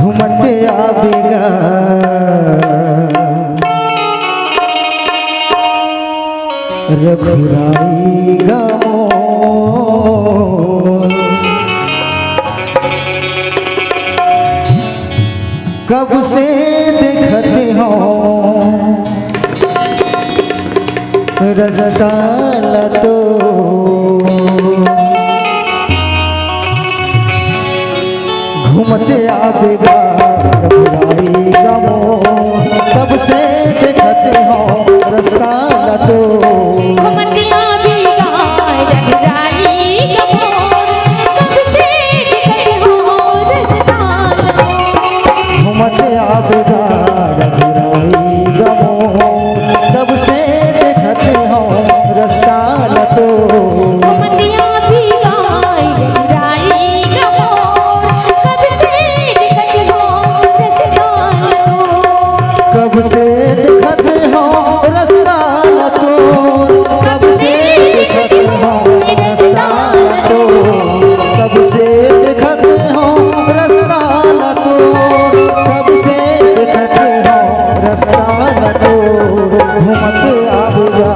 घूमते आवेगा रघुराई मोर। कब से देखते हो रास्ता तो घूमते आवेगा रघुराई मोर। कब से देखते हो रास्ता तो घूमते आवेगा रघुराई मोर। कब से देखते हो रास्ता तो घूमते आवेगा रघुराई मोर। कब से देखते हो रास्ता तो घूमते आवेगा रघुराई मोर। कब से देखते हो रास्ता तो कब से देखते हो रास्ता तो कब से देखते हो रास्ता तो कब से देखते हो रास्ता तो कब से देखते हो रास्ता तो घूमते आवेगा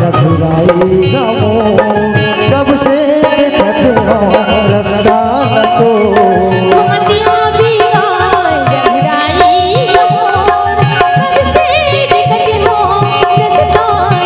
रघुराई मोर। कब से देखते हो रास्ता तो घूमते आवेगा रघुराई मोर। कब से देखते हो रास्ता तो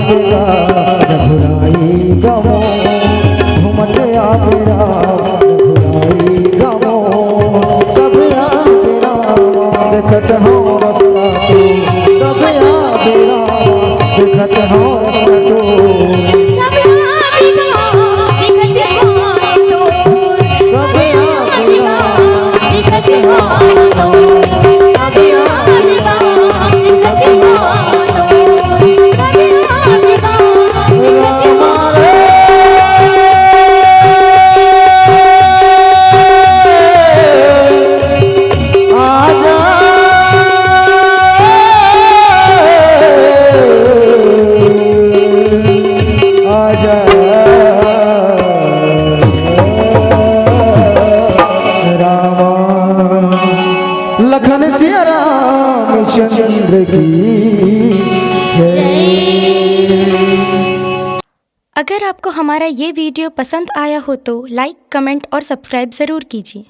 बेगा रघुराई गमो घूमत आवे राम रघुराई गमो कब आवे राम देखत हो रस्ता तो कब आवे राम देखत हो रस्ता तो लखन सिया रामचंद्र की जय। अगर आपको हमारा ये वीडियो पसंद आया हो तो लाइक, कमेंट और सब्सक्राइब ज़रूर कीजिए।